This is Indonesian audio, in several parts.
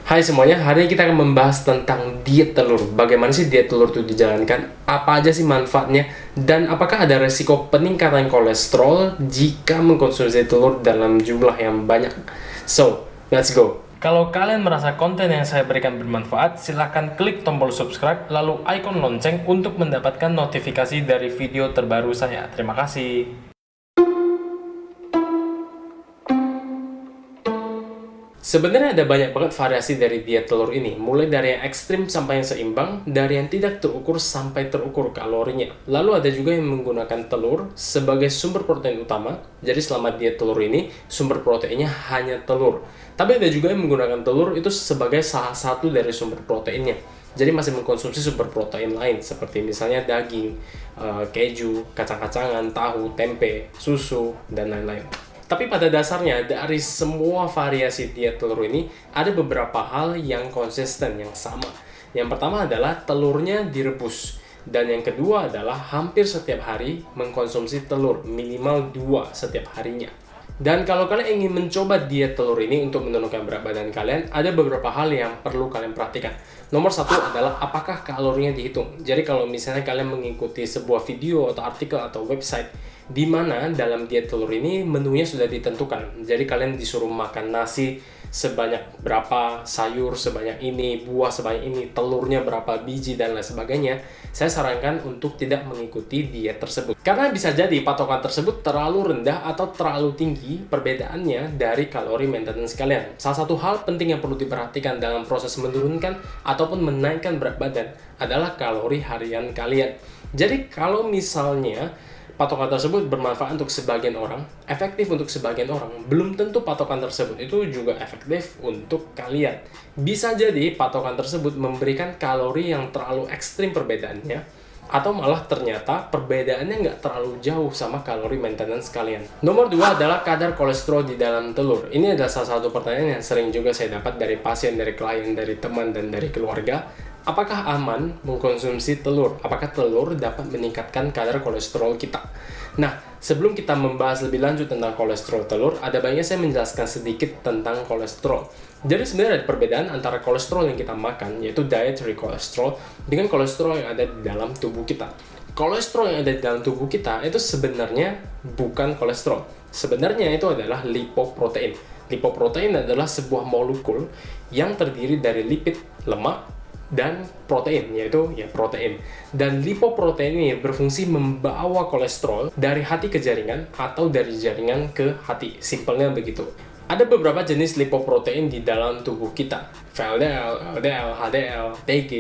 Hai semuanya, hari ini kita akan membahas tentang diet telur. Bagaimana sih diet telur itu dijalankan? Apa aja sih manfaatnya? Dan apakah ada resiko peningkatan kolesterol jika mengkonsumsi telur dalam jumlah yang banyak? So, let's go! Kalau kalian merasa konten yang saya berikan bermanfaat, silahkan klik tombol subscribe, lalu ikon lonceng untuk mendapatkan notifikasi dari video terbaru saya. Terima kasih. Sebenarnya ada banyak banget variasi dari diet telur ini, mulai dari yang ekstrim sampai yang seimbang, dari yang tidak terukur sampai terukur kalorinya. Lalu ada juga yang menggunakan telur sebagai sumber protein utama, jadi selama diet telur ini, sumber proteinnya hanya telur. Tapi ada juga yang menggunakan telur itu sebagai salah satu dari sumber proteinnya. Jadi masih mengkonsumsi sumber protein lain, seperti misalnya daging, keju, kacang-kacangan, tahu, tempe, susu, dan lain-lain. Tapi pada dasarnya, dari semua variasi diet telur ini, ada beberapa hal yang konsisten, yang sama. Yang pertama adalah telurnya direbus. Dan yang kedua adalah hampir setiap hari mengkonsumsi telur, minimal 2 setiap harinya. Dan kalau kalian ingin mencoba diet telur ini untuk menurunkan berat badan kalian, ada beberapa hal yang perlu kalian perhatikan. Nomor satu adalah apakah kalorinya dihitung. Jadi kalau misalnya kalian mengikuti sebuah video atau artikel atau website di mana dalam diet telur ini menunya sudah ditentukan. Jadi kalian disuruh makan nasi sebanyak berapa, sayur sebanyak ini, buah sebanyak ini, telurnya berapa biji, dan lain sebagainya. Saya sarankan untuk tidak mengikuti diet tersebut. Karena bisa jadi patokan tersebut terlalu rendah atau terlalu tinggi perbedaannya dari kalori maintenance kalian. Salah satu hal penting yang perlu diperhatikan dalam proses menurunkan ataupun menaikkan berat badan adalah kalori harian kalian. Jadi kalau misalnya patokan tersebut bermanfaat untuk sebagian orang, efektif untuk sebagian orang, belum tentu patokan tersebut itu juga efektif untuk kalian. Bisa jadi patokan tersebut memberikan kalori yang terlalu ekstrim perbedaannya, atau malah ternyata perbedaannya nggak terlalu jauh sama kalori maintenance kalian. Nomor 2 adalah kadar kolesterol di dalam telur. Ini adalah salah satu pertanyaan yang sering juga saya dapat dari pasien, dari klien, dari teman, dan dari keluarga. Apakah aman mengkonsumsi telur? Apakah telur dapat meningkatkan kadar kolesterol kita? Nah, sebelum kita membahas lebih lanjut tentang kolesterol telur, ada baiknya saya menjelaskan sedikit tentang kolesterol. Jadi sebenarnya ada perbedaan antara kolesterol yang kita makan, yaitu dietary kolesterol, dengan kolesterol yang ada di dalam tubuh kita. Kolesterol yang ada di dalam tubuh kita itu sebenarnya bukan kolesterol. Sebenarnya itu adalah lipoprotein. Lipoprotein adalah sebuah molekul yang terdiri dari lipid, lemak, dan protein, yaitu protein. Dan lipoprotein ini berfungsi membawa kolesterol dari hati ke jaringan atau dari jaringan ke hati. Simpelnya begitu. Ada beberapa jenis lipoprotein di dalam tubuh kita. VLDL, LDL, HDL, TG.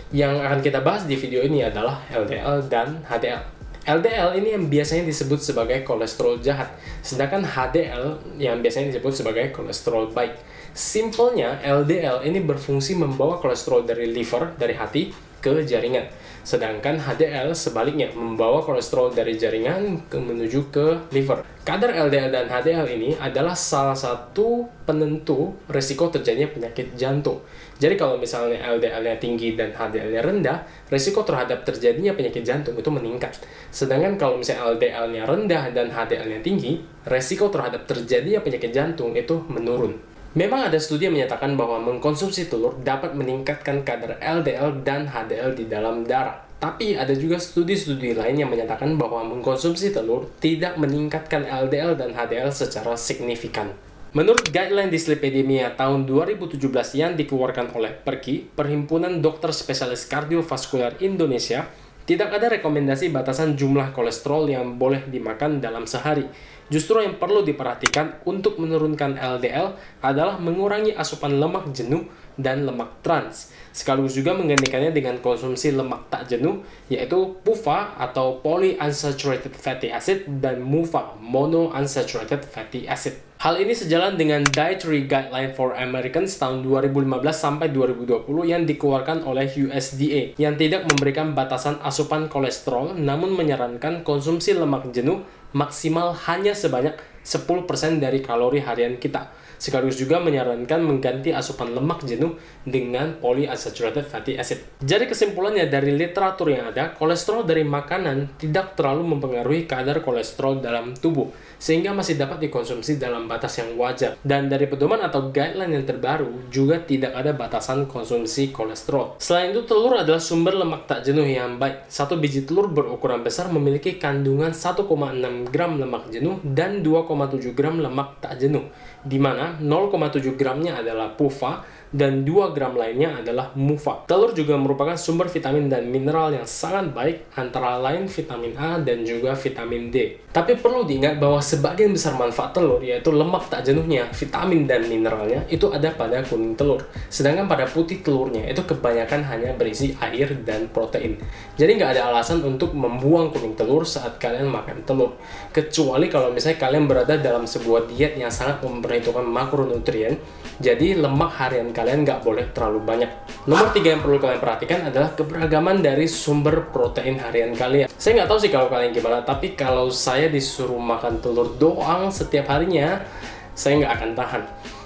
Yang akan kita bahas di video ini adalah LDL dan HDL. LDL ini yang biasanya disebut sebagai kolesterol jahat, sedangkan HDL yang biasanya disebut sebagai kolesterol baik. Simpelnya, LDL ini berfungsi membawa kolesterol dari liver, dari hati, ke jaringan. Sedangkan HDL sebaliknya, membawa kolesterol dari jaringan menuju ke liver. Kadar LDL dan HDL ini adalah salah satu penentu risiko terjadinya penyakit jantung. Jadi kalau misalnya LDL-nya tinggi dan HDL-nya rendah, risiko terhadap terjadinya penyakit jantung itu meningkat. Sedangkan kalau misalnya LDL-nya rendah dan HDL-nya tinggi, risiko terhadap terjadinya penyakit jantung itu menurun. Memang ada studi yang menyatakan bahwa mengkonsumsi telur dapat meningkatkan kadar LDL dan HDL di dalam darah. Tapi ada juga studi-studi lain yang menyatakan bahwa mengkonsumsi telur tidak meningkatkan LDL dan HDL secara signifikan. Menurut guideline Dyslipidemia tahun 2017 yang dikeluarkan oleh PERKI, Perhimpunan Dokter Spesialis Kardiovaskular Indonesia, tidak ada rekomendasi batasan jumlah kolesterol yang boleh dimakan dalam sehari. Justru yang perlu diperhatikan untuk menurunkan LDL adalah mengurangi asupan lemak jenuh dan lemak trans, sekaligus juga menggantikannya dengan konsumsi lemak tak jenuh, yaitu PUFA atau Polyunsaturated Fatty Acid dan MUFA, Monounsaturated Fatty Acid. Hal ini sejalan dengan Dietary Guideline for Americans tahun 2015 sampai 2020 yang dikeluarkan oleh USDA yang tidak memberikan batasan asupan kolesterol namun menyarankan konsumsi lemak jenuh maksimal hanya sebanyak 10% dari kalori harian kita. sekaligus juga menyarankan mengganti asupan lemak jenuh dengan polyunsaturated fatty acid. Jadi kesimpulannya dari literatur yang ada, kolesterol dari makanan tidak terlalu mempengaruhi kadar kolesterol dalam tubuh, sehingga masih dapat dikonsumsi dalam batas yang wajar. Dan dari pedoman atau guideline yang terbaru, juga tidak ada batasan konsumsi kolesterol. Selain itu, telur adalah sumber lemak tak jenuh yang baik. Satu biji telur berukuran besar memiliki kandungan 1,6 gram lemak jenuh dan 2,7 gram lemak tak jenuh, di mana 0,7 gramnya adalah PUFA dan 2 gram lainnya adalah MUFA. Telur juga merupakan sumber vitamin dan mineral yang sangat baik, antara lain vitamin A dan juga vitamin D. Tapi perlu diingat bahwa sebagian besar manfaat telur, yaitu lemak tak jenuhnya, vitamin dan mineralnya, itu ada pada kuning telur. Sedangkan pada putih telurnya, itu kebanyakan hanya berisi air dan protein. Jadi nggak ada alasan untuk membuang kuning telur saat kalian makan telur. Kecuali kalau misalnya kalian berada dalam sebuah diet yang sangat memperhitungkan makronutrien, jadi lemak harian kalian nggak boleh terlalu banyak. Nomor 3 yang perlu kalian perhatikan adalah keberagaman dari sumber protein harian kalian. Saya nggak tahu sih kalau kalian gimana, tapi kalau saya disuruh makan telur doang setiap harinya, saya nggak akan tahan.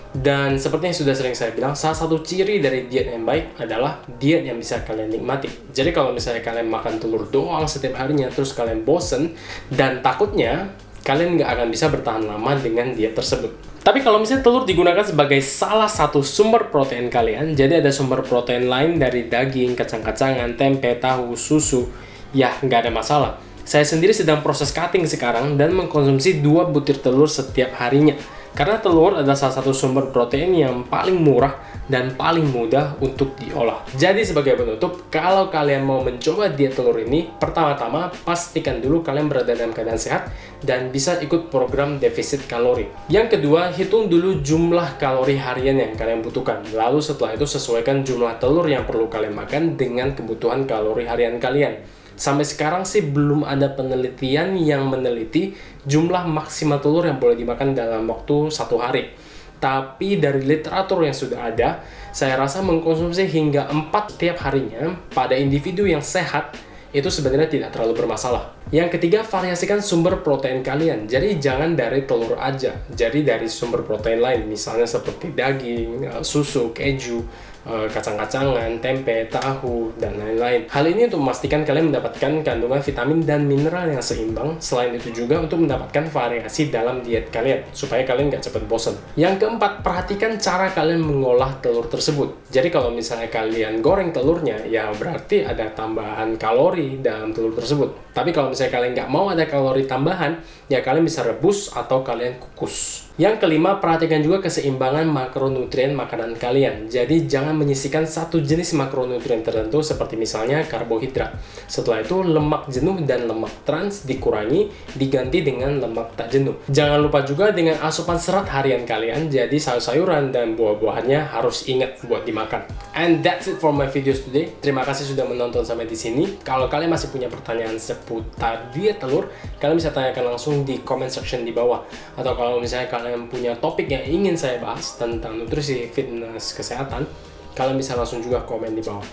Dan seperti yang sudah sering saya bilang, salah satu ciri dari diet yang baik adalah diet yang bisa kalian nikmati. Jadi kalau misalnya kalian makan telur doang setiap harinya, terus kalian bosen, dan takutnya kalian nggak akan bisa bertahan lama dengan diet tersebut. Tapi kalau misalnya telur digunakan sebagai salah satu sumber protein kalian, jadi ada sumber protein lain dari daging, kacang-kacangan, tempe, tahu, susu, ya nggak ada masalah. Saya sendiri sedang proses cutting sekarang dan mengkonsumsi 2 butir telur setiap harinya. Karena telur adalah salah satu sumber protein yang paling murah dan paling mudah untuk diolah. Jadi sebagai penutup, kalau kalian mau mencoba diet telur ini, pertama-tama pastikan dulu kalian berada dalam keadaan sehat dan bisa ikut program defisit kalori. Yang kedua, hitung dulu jumlah kalori harian yang kalian butuhkan. Lalu setelah itu sesuaikan jumlah telur yang perlu kalian makan dengan kebutuhan kalori harian kalian. Sampai sekarang sih belum ada penelitian yang meneliti jumlah maksimal telur yang boleh dimakan dalam waktu 1 hari. Tapi dari literatur yang sudah ada, saya rasa mengkonsumsi hingga 4 tiap harinya pada individu yang sehat itu sebenarnya tidak terlalu bermasalah. Yang ketiga, variasikan sumber protein kalian. Jadi jangan dari telur aja, jadi dari sumber protein lain, misalnya seperti daging, susu, keju, kacang-kacangan, tempe, tahu, dan lain-lain. Hal ini untuk memastikan kalian mendapatkan kandungan vitamin dan mineral yang seimbang. Selain itu juga untuk mendapatkan variasi dalam diet kalian, supaya kalian nggak cepat bosan. Yang keempat, perhatikan cara kalian mengolah telur tersebut. Jadi kalau misalnya kalian goreng telurnya, ya berarti ada tambahan kalori dalam telur tersebut. Tapi kalau misalnya kalian nggak mau ada kalori tambahan, ya kalian bisa rebus atau kalian kukus. Yang kelima, perhatikan juga keseimbangan makronutrien makanan kalian. Jadi jangan menyisihkan satu jenis makronutrien tertentu seperti misalnya karbohidrat. Setelah itu lemak jenuh dan lemak trans dikurangi, diganti dengan lemak tak jenuh. Jangan lupa juga dengan asupan serat harian kalian. Jadi sayur-sayuran dan buah-buahannya harus ingat buat dimakan. And that's it for my videos today. Terima kasih sudah menonton sampai di sini. Kalau kalian masih punya pertanyaan seputar diet telur, kalian bisa tanyakan langsung di comment section di bawah. Atau kalau misalnya kalian punya topik yang ingin saya bahas tentang nutrisi, fitness, kesehatan, kalian bisa langsung juga komen di bawah.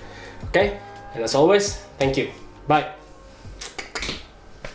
Okay? And as always, thank you. Bye.